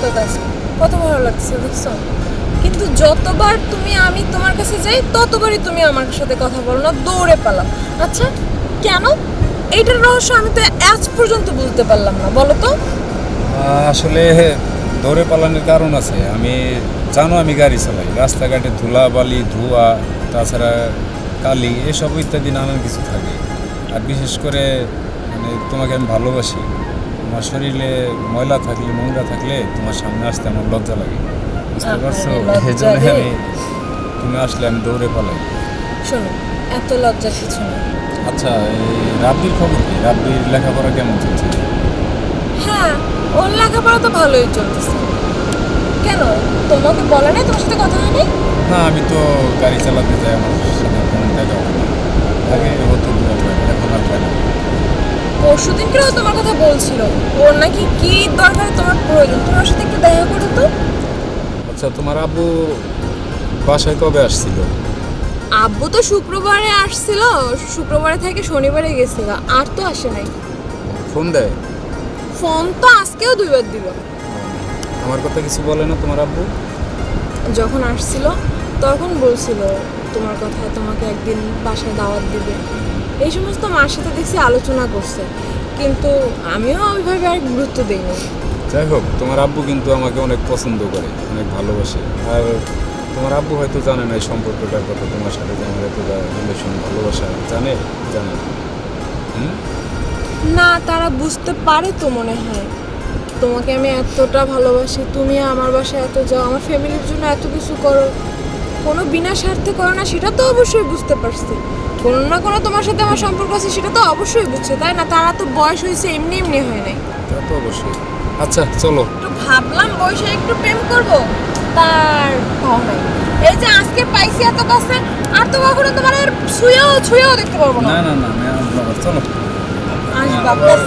কত কাছে, কত ভালো লাগছে দেখছো। কিন্তু যতবার আমি তোমার কাছে যাই ততবারই তুমি আমার সাথে কথা বলো না, দৌড়ে পালাও। আচ্ছা কেন? এইটার রহস্য আমি তো আজ পর্যন্ত বুঝতে পারলাম না, বলো তো। আসলে দৌড়ে পালানোর কারণ আছে। আমি জানো আমি গাড়ি চালাই, রাস্তাঘাটে ধুলা বালি ধোঁয়া তাছাড়া কালি এসব ইত্যাদি নানান কিছু থাকে। আর বিশেষ করে মানে তোমাকে আমি ভালোবাসি। তোমার শরীরে ময়লা থাকলে নোংরা থাকলে তোমার সামনে আসতে আমার লজ্জা লাগে, বুঝতে পারছো? এই জন্য আমি তুমি আসলে আমি দৌড়ে পালাই। শোনো, এত লজ্জার কিছু না। আচ্ছা, এই রাব্বির খবর কি? রাব্বির লেখাপড়া কেমন চলছে? হ্যাঁ, ওর লেখাপড়া তো ভালোই চলতেছে। কেন, তোমাকে বলে নাই? তোমার সাথে কথা হয়নি? না, আমি তো গাড়ি চালাতে যাই, আমার সাথে কোনো দেখা হয় না। আগে হতো দু একবার, এখন আর হয় না। পরশুদিনকেও তোমার কথা বলছিল, ওর নাকি কি দরকার তোমার প্রয়োজন, তোমার সাথে একটু দেখা করো তো। আচ্ছা, তোমার আব্বু বাসায় কবে আসছিল? আব্বু তো শুক্রবারে আসছিল, শুক্রবারে থেকে শনিবারে গেছিল, আর তো আসে নাই। ফোন দেয়? ফোন তো আজকেও দুইবার দিল। আমার কথা কিছু বলে না তোমার আব্বু? যখন আসছিল তখন বলছিল তোমার কথা, তোমাকে একদিন বাসায় দাওয়াত দিবে, এই সমস্ত মার সাথে দেখছি আলোচনা করছে, কিন্তু আমিও ওইভাবে আর গুরুত্ব দিইনি। যাই হোক, তোমার আব্বু কিন্তু আমাকে অনেক পছন্দ করে, অনেক ভালোবাসে। আর তোমার আব্বু হয়তো জানে না এই সম্পর্কটার কথা, তোমার সাথে যে আমার এত রিলেশন ভালোবাসা, জানে জানে না, তারা বুঝতে পারে তো মনে হয়। তোমাকে আমি এতটা ভালোবাসি, তুমি আমার বাসায় এত যাও, আমার ফ্যামিলির জন্য এত কিছু করো, কোনো বিনা স্বার্থে করো না, সেটা তো অবশ্যই বুঝতে পারছি। কোনো না কোনো তোমার সাথে আমার সম্পর্ক আছে, সেটা তো অবশ্যই বুঝছে, তাই না? তারা তো বয়স হয়েছে, এমনি এমনি হয় নাই। তা তো অবশ্যই। আচ্ছা চলো। একটু ভাবলাম বয়সে একটু প্রেম করব, তার পাও নাই। এই যে আজকে পাইছি এত কাছে, আর তো কখনো তোমার আর ছুঁয়েও দেখতে পারবো না। না না না, আমি আসবো আবার, চলো। আসবা প্লিজ।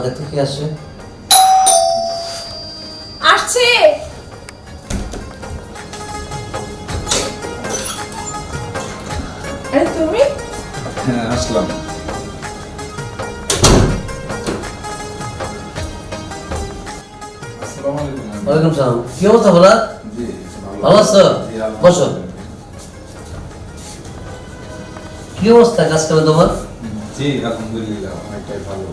দেখো কি আসছে। আসছে। আরে তুমি? হ্যাঁ, আসলাম। আসসালামু আলাইকুম। ওয়ালাইকুম সালাম। কি অবস্থা বলা? জি, ভালো আছো? বসো। কি অবস্থা কাজ করে তোমার? জি আলহামদুলিল্লাহ, অনেকটাই ভালো।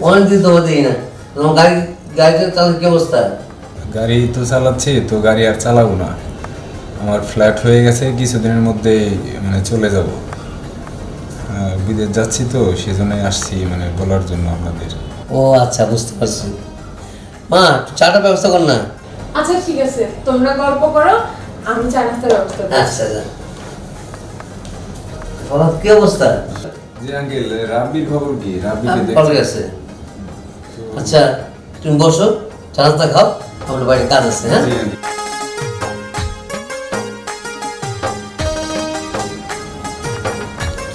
অনেকদিন তোমার দিই না। তোমার গাড়িটা চালানোর কি অবস্থা? গাড়ি তো চালাচ্ছি, তো গাড়ি আর চালাবো না। আমার ফ্ল্যাট হয়ে গেছে, কিছুদিনের মধ্যে মানে চলে যাব। বিদেশ যাচ্ছি তো, সেজন্যই আসছি মানে বলার জন্য আপনাদের। ও আচ্ছা, বুঝতে পারছি। মা একটু চাটার ব্যবস্থা কর না। আচ্ছা ঠিক আছে, তোমরা গল্প করো, আমি চা নাস্তার ব্যবস্থা করছি। আচ্ছা আচ্ছা। বলা কি অবস্থা? জি আঙ্কেল, রাব্বির খবর কি? রাব্বিকে ভালো গেছে। আচ্ছা তুমি বসো, চা নাস্তা খাও, আমার বাড়ির কাজ আছে। হ্যাঁ জি আঙ্কেল।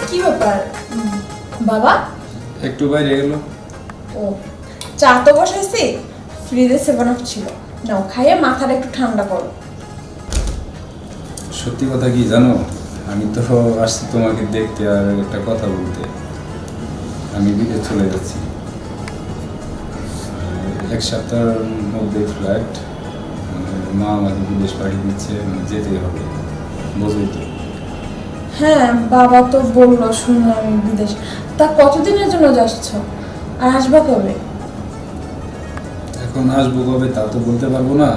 কি ব্যাপার বাবা? একটু বাইরে গেল। ও, চা তো বসাইছি, ফ্রিজে 7 আপ ছিল, নাও খাইয়ে মাথাটা একটু ঠান্ডা করো। সত্যি কথা কি জানো, আমি তো আসছি তোমাকে দেখতে আর একটা কথা বলতে। আমি বিদেশ চলে যাচ্ছি, এক সপ্তাহের মধ্যে ফ্লাইট। মা আমাকে বিদেশ পাঠিয়ে দিচ্ছে, মানে যেতেই হবে, বুঝলি তো। হ্যাঁ, বাবা তো বললো, শুনলাম বিদেশ। তা কতদিনের জন্য যাচ্ছ, আর আসবা কবে? এখন আসবো কবে তা তো বলতে পারবো না,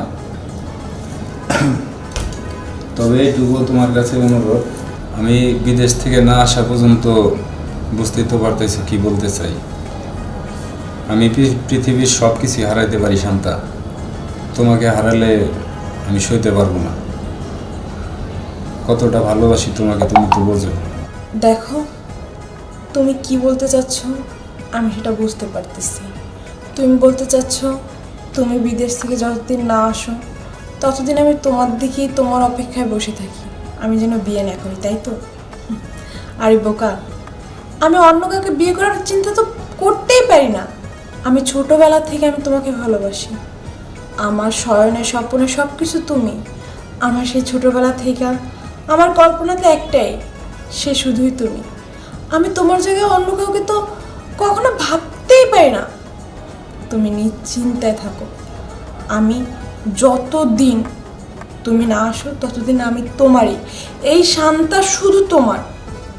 তবে এইটুকু তোমার কাছে অনুরোধ, আমি বিদেশ থেকে না আসা পর্যন্ত বুঝতেই তো পারতেছি কি বলতে চাই। আমি পৃথিবীর সব কিছু হারাইতে পারি শান্তা, তোমাকে হারালে আমি সইতে পারবো না। কতটা ভালোবাসি তোমাকে তুমি তো বোঝো। দেখো, তুমি কি বলতে চাচ্ছ আমি সেটা বুঝতে পারতেছি। তুমি বলতে চাচ্ছ তুমি বিদেশ থেকে যতদিন না আসো ততদিন আমি তোমার দিকেই, তোমার অপেক্ষায় বসে থাকি, আমি যেন বিয়ে না করি, তাই তো? আরে বোকা, আমি অন্য কাউকে বিয়ে করার চিন্তা তো করতেই পারি না। আমি ছোটবেলা থেকে আমি তোমাকে ভালোবাসি। আমার শয়নে স্বপ্নে সব কিছু তুমি। আমার সেই ছোটবেলা থেকে আমার কল্পনাতে একটাই, সে শুধুই তুমি। আমি তোমার জায়গায় অন্য কাউকে তো কখনো ভাবতেই পারি না। তুমি নিশ্চিন্তায় থাকো, আমি যতদিন তুমি না আসো ততদিন আমি তোমারই। এই শান্তা শুধু তোমার।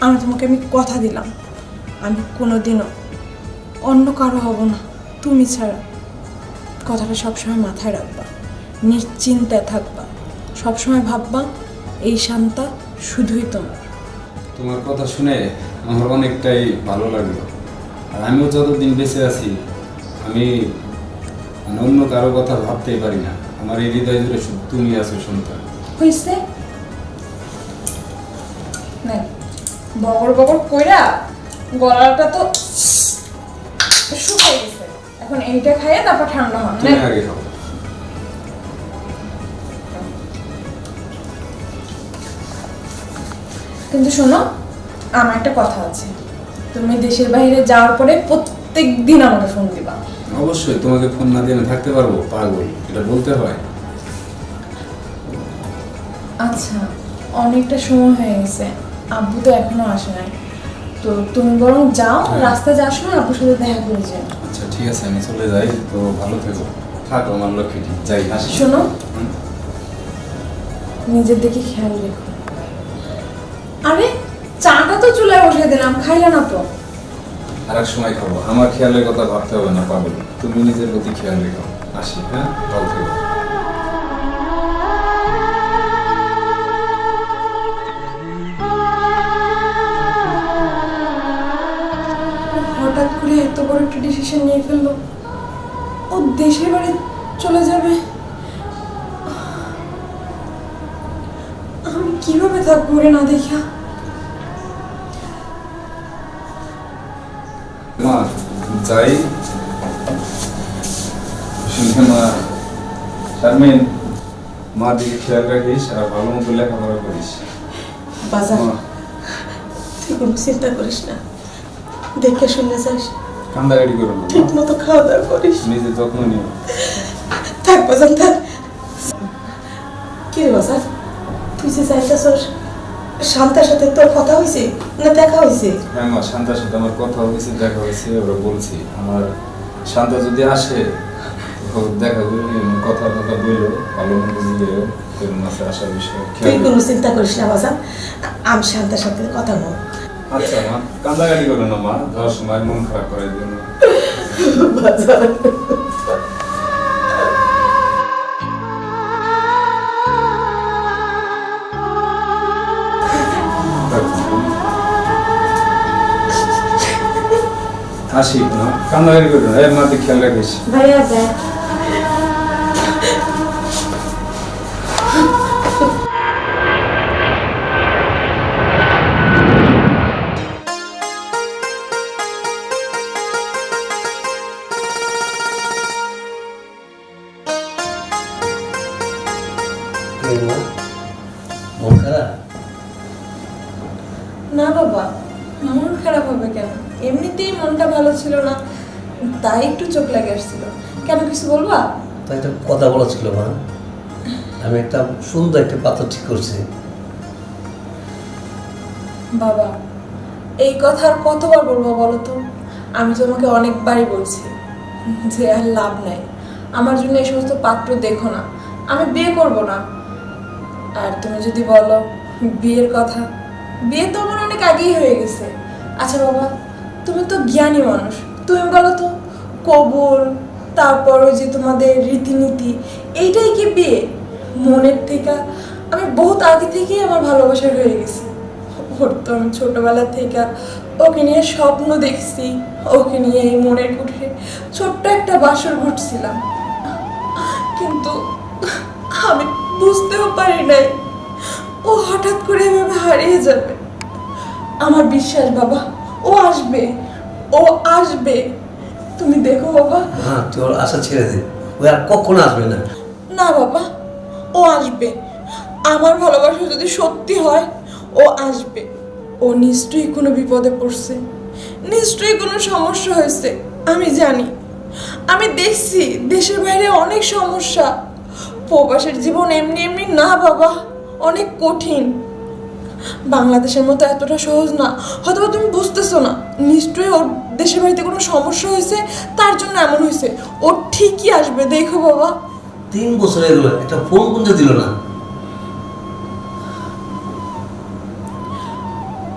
আমি কথা দিলাম, আমি কোনোদিনও অন্য কারো হব না তুমি ছাড়া। কথাটা সবসময় মাথায় রাখবা, নিশ্চিন্তায় থাকবা, সবসময় ভাববা এই শান্তা শুধুই তোমার। তোমার কথা শুনে আমার অনেকটাই ভালো লাগলো। আর আমিও যতদিন বেঁচে আছি আমি অন্য কারো কথা ভাবতেই পারি না। আমার এই হৃদয় জুড়ে শুধু তুমি আছো সন্তান। হয়েছে নাই বগর বগর কইরা গলাটা তো শুকিয়ে গেছে। এখন এইটা খাইয়ে তারপর ঠান্ডা হন। তুমি আগে খাও। কিন্তু শোনো, আমার একটা কথা আছে। তুমি দেশের বাইরে যাওয়ার পরে প্রত্যেক দিন আমাকে ফোন দিবা। অবশ্যই, তোমাকে ফোন না দিয়ে আমি থাকতে পারবো? পাগল, এটা বলতে হয়। আচ্ছা, অনেকটা সময় হয়ে গেছে, আব্বু তো এখনো আসে নাই। তো তুমি বরং যাও, রাস্তায় যাওয়ার সময় আব্বুর সাথে দেখা করে যাও। আচ্ছা ঠিক আছে, আমি চলে যাই। তো ভালো থেকো। থাকো আমার লক্ষ্মীটি, যাই আসি। শোনো, নিজের দিকে খেয়াল রেখো। আরে চাটা তো চুলায় বসে দিলাম, খাইলে না তো? আর এক সময় খাবো, আমার খেয়ালের কথা ভাবতে হবে না পাগল। তুমি নিজের প্রতি খেয়াল রেখো। আসি, হ্যাঁ, ভালো থেকো। হঠাৎ করে এত বড় একটা ডিসিশন নিয়ে ফেললো। ও দেশের বাড়ি চলে যাবে। আমি কিভাবে থাকবো রে না দেখা? মা যাই। শুনে মা, শারমিন, মা দিকে খেয়াল রাখিস আর ভালো মতো লেখাপড়া করিস। বাজার মা, তুই কোনো চিন্তা করিস না, দেখে শুনে যাস, কান্দাকাটি করো না, ঠিক মতো খাওয়া দাওয়া করিস। নিজের যত্ন নিও। থাক বাজার থাক। কি রে বাজার, তুই যে চাইতেছস, শান্তার সাথে তোর কথা হয়েছে না দেখা হয়েছে? হ্যাঁ মা, শান্তার সাথে আমার কথা হয়েছে, দেখা হয়েছে। ওরা বলছি আমার শান্তা যদি আসে তো দেখা বলি, কথা বললো, ভালো মন্দ বুঝলেও এরকম আছে আসার বিষয়। তুই কোনো চিন্তা করিস না বাজার, আমি শান্তার সাথে কথা বল। আচ্ছা মা, কান্দাকাটি করো না মা, যাওয়ার সময় মন খারাপ করার জন্য। বাজার আসি না, কান্দাকাটি করো না, মাকে খেয়াল রাখিস। ভাইয়া দেখ, মন খারাপ? না বাবা, মন খারাপ হবে কেন? এমনিতেই মনটা ভালো ছিল না, তাই একটু চোখ লেগে আসছিল। কেন, কিছু বলবা? তো একটা কথা বলা ছিল মা, আমি একটা সুন্দর একটা পাত্র ঠিক করছি। বাবা, এই কথা আর কতবার বলবো বলো তো? আমি তোমাকে অনেকবারই বলছি যে আর লাভ নাই, আমার জন্য এই সমস্ত পাত্র দেখো না, আমি বিয়ে করব না। আর তুমি যদি বলো বিয়ের কথা, বিয়ে তো আমার অনেক আগেই হয়ে গেছে। আচ্ছা বাবা, তুমি তো জ্ঞানী মানুষ, তুমি বলো তো, কবুল, তারপর ওই যে তোমাদের রীতিনীতি, এইটাই কি বিয়ে? মনের থেকে আমি বহুত আগে থেকেই আমার ভালোবাসা হয়ে গেছে। ওর তো আমি ছোটবেলা থেকে ওকে নিয়ে স্বপ্ন দেখছি, ওকে নিয়ে এই মনের কুঠে ছোট্ট একটা বাসর ঘুরছিলাম, কিন্তু আমি বুঝতেও পারি নাই ও হঠাৎ করে এভাবে হারিয়ে যাবে। আমার বিশ্বাস বাবা, ও আসবে, ও আসবে, তুমি দেখো বাবা। হ্যাঁ, তুই ওর আশা ছেড়ে দে, ওই আর কখনো আসবে না। না বাবা, ও আসবে। আমার ভালোবাসা যদি সত্যি হয়, ও আসবে। ও নিশ্চয়ই কোনো বিপদে পড়ছে, নিশ্চয়ই কোনো সমস্যা হয়েছে, আমি জানি। আমি দেখছি দেশের বাইরে অনেক সমস্যা। প্রবাসের জীবন এমনি এমনি না বাবা, অনেক কঠিন। বাংলাদেশের মতো এতটা সহজ না। হয়তো তুমি বুঝতেছো না, নিশ্চয়ই ওর দেশের বাড়িতে কোনো সমস্যা হয়েছে, তার জন্য এমন হয়েছে। ও ঠিকই আসবে, দেখো বাবা। 3 বছর হয়ে গেল, একটা ফোন পর্যন্ত দিল না।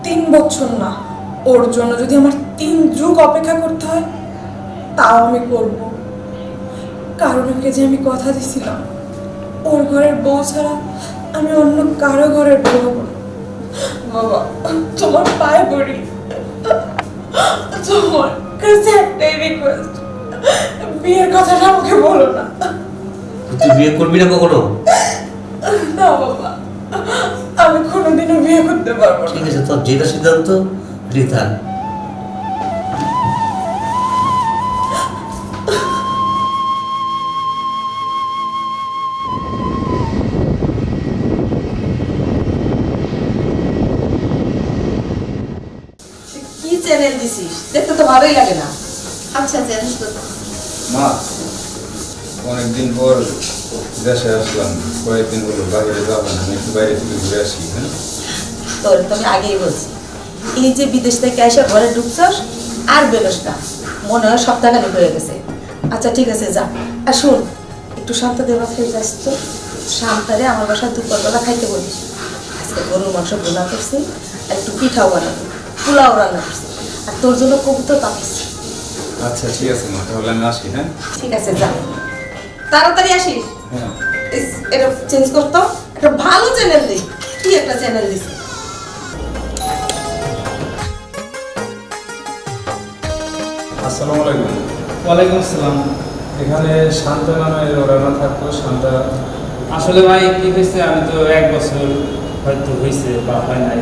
3 বছর না, ওর জন্য যদি আমার 3 যুগ অপেক্ষা করতে হয় তাও আমি করব। কারণ ওকে যে আমি কথা দিছিলাম, ওর ঘরের বউ ছাড়া আমি অন্য কারো ঘরের বউ হব না। বাবা, তোমার পায়ে পড়ি, তোমার কাছে একটাই রিকোয়েস্ট, বিয়ের কথাটা আমাকে বলো না। তুই বিয়ে করবি না কখনো? না বাবা, আমি কোনোদিনও বিয়ে করতে পারবো না। ঠিক আছে, তোর যেটা সিদ্ধান্ত রিতা। কি চ্যানেল দিছিস? দেখতে তো ভালোই লাগে না। আচ্ছা চ্যালেঞ্জ তো মা, অনেকদিন পর দেশে আসলাম, কয়েকদিন হলো বাইরে যাবেন, আমি একটু বাইরে থেকে ঘুরে আসি। হ্যাঁ, তোর তো আমি আগেই বলছি, এই যে বিদেশ থেকে এসে ঘরে ঢুকছস আর বেরোস না, মনে হয় সপ্তাহখানিক হয়ে গেছে। আচ্ছা ঠিক আছে, যা। আর শোন, একটু শান্তাদের বাসায় যাস তো। শান্তারে আমার বাসায় দুপুরবেলা খাইতে বলিস। আজকে গরুর মাংস ভুনা করছি, আর একটু পিঠাও বানাবো, পোলাও রান্না করছি, আর তোর জন্য কবুতর পাঠিয়েছি। আচ্ছা ঠিক আছে মা, তাহলে আমি আসি। হ্যাঁ ঠিক আছে, যা, তাড়াতাড়ি আসিস। হ্যাঁ। এটা চেঞ্জ করতো, একটা ভালো চ্যানেল দিই। কি একটা চ্যানেল দিছি। আসসালামু আলাইকুম। ওয়ালাইকুম আসসালাম। এখানে শান্তা নামের ওরা না থাকতো, শান্তা। আসলে ভাই কি হয়েছে, আমি তো 1 বছর হয়তো হয়েছে বা হয় নাই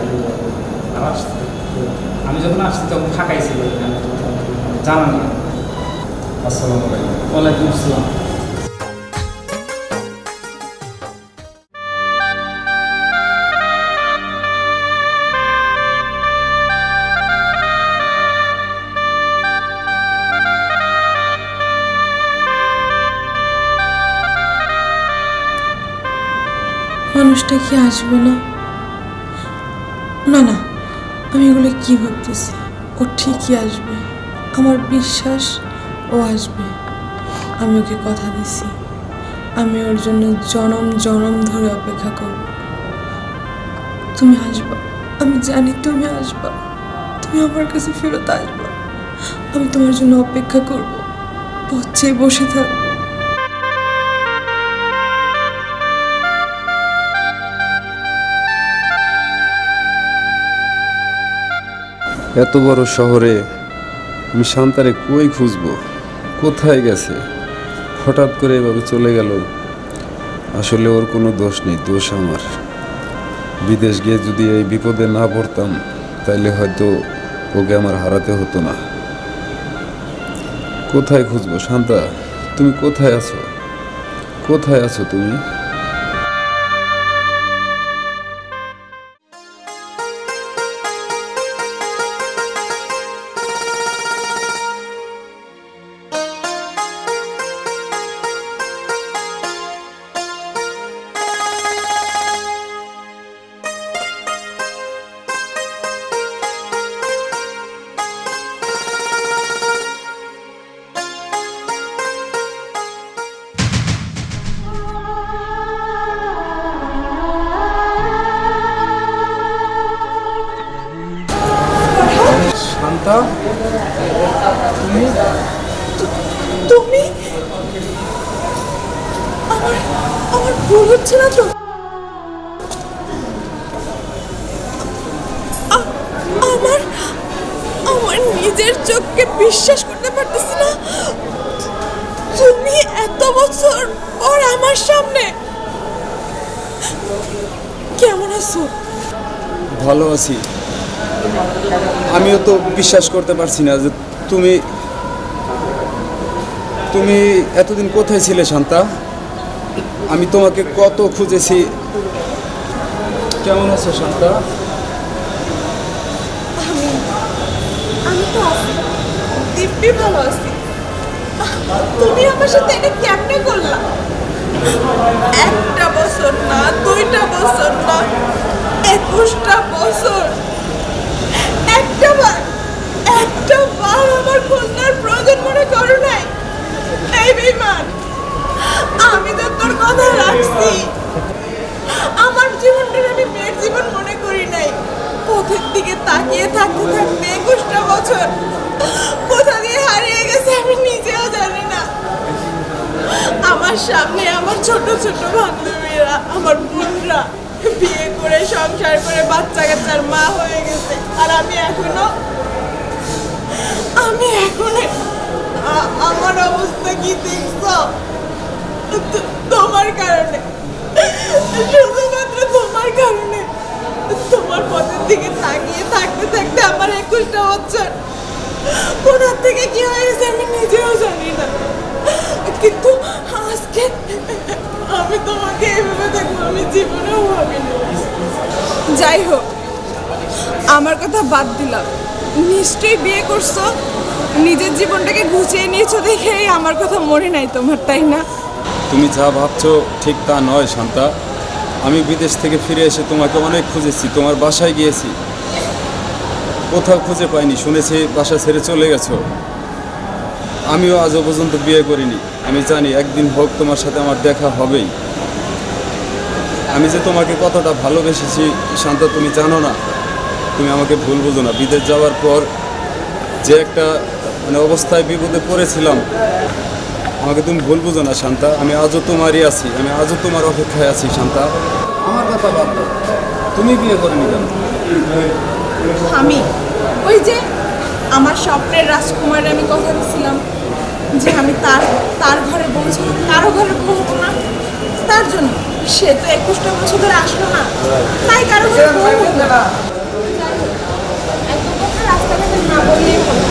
আর আসছি। তো আমি যখন আসছি তখন ফাঁকাই ছিল, আমি তো জানা না। আসসালামু আলাইকুম। ওয়ালাইকুম আসসালাম। মানুষটা কি আসবে না? না না, আমি এগুলো কি ভাবতেছি, ও ঠিকই আসবে। আমার বিশ্বাস ও আসবে। আমি ওকে কথা দিছি, আমি ওর জন্য জনম জনম ধরে অপেক্ষা করব। তুমি আসবা, আমি জানি তুমি আসবা, তুমি আমার কাছে ফেরত আসবা। আমি তোমার জন্য অপেক্ষা করব, পথে বসে থাকবো। এত বড় শহরে আমি শান্তারে কই খুঁজবো, কোথায় গেছে? হঠাৎ করে এভাবে চলে গেল। আসলে ওর কোনো দোষ নেই, দোষ আমার। বিদেশ গিয়ে যদি এই বিপদে না পড়তাম তাইলে হয়তো ওকে আমার হারাতে হতো না। কোথায় খুঁজবো? শান্তা, তুমি কোথায় আছো? কোথায় আছো তুমি? শান্তা, তুমি আমার আমার ভুল হচ্ছে না তো? আমার আমার নিজের চোখকে বিশ্বাস করতে পারতেছি না। তুমি এত বছর পর আমার সামনে। কেমন আছো? ভালো আছি। আমিও তো বিশ্বাস করতে পারছি না যে তুমি তুমি এতদিন কোথায় ছিলে শান্তা? আমি তোমাকে কত খুঁজেছি। কেমন আছো শান্তা? আমি তো আছি, দিব্যি ভালো আছি। তুমি আমার সাথে এটা কেমনে করলা? একটা বছর না, 2টা বছর না, 21টা বছর। একটা বার আমার কন্যার প্রয়োজন মনে করো নাই? এই বেঈমান, আমি তো তোর কথা রাখছি। আমার জীবনটা আমি মেয়ের জীবন মনে করি নাই। পথের দিকে তাকিয়ে থাকতে থাকতে 21টা বছর কোথা দিয়ে হারিয়ে গেছে আমি নিজেও জানি না। আমার সামনে আমার ছোট ছোট বান্ধবীরা, আমার বোনরা বিয়ে করে সংসার করে বাচ্চা কাচ্চার মা হয়ে গেছে, আর আমি এখনো আমার অবস্থা কি দেখছো? তোমার কারণে, শুধুমাত্র তোমার কারণে। তোমার পথের দিকে তাকিয়ে থাকতে থাকতে আমার 21টা বছর কোথা থেকে কি হয়েছে আমি নিজেও জানি না। কিন্তু আজকে আমি তোমাকে এভাবে দেখবো আমি জীবনেও ভাবিনি। যাই হোক, আমার কথা বাদ দিলাম। নিশ্চয়ই বিয়ে করছো, নিজের জীবনটাকে গুছিয়ে নিয়েছো দেখেই আমার কথা মনে নাই তোমার, তাই না? তুমি যা ভাবছো ঠিক তা নয় শান্তা। আমি বিদেশ থেকে ফিরে এসে তোমাকে অনেক খুঁজেছি, তোমার বাসায় গিয়েছি, কোথাও খুঁজে পাইনি। শুনেছি বাসা ছেড়ে চলে গেছো। আমিও আজও পর্যন্ত বিয়ে করিনি। আমি জানি একদিন হোক তোমার সাথে আমার দেখা হবেই। আমি যে তোমাকে কতটা ভালোবেসেছি শান্তা তুমি জানো না। তুমি আমাকে ভুল বুঝো না। বিদেশ যাওয়ার পর যে একটা অবস্থায় বিপদে পড়েছিলাম, আমাকে তুমি ভুল বুঝো না শান্তা। আমি আজও তোমারই আছি, আমি আজও তোমার অপেক্ষায় আছি শান্তা। আমার কথা বাদ দাও, তুমি বিয়ে করনি কেন? আমি ওই যে আমার স্বপ্নের রাজকুমারে আমি কথা দিয়েছিলাম যে আমি তার ঘরে বলছি, কারো ঘরে বলবো না। তার জন্য সে তো 21টা বছর ধরে আসলো না, তাই কারো ঘরে বলবো না। এত কথা রাস্তাঘাটে না বললেই হলো।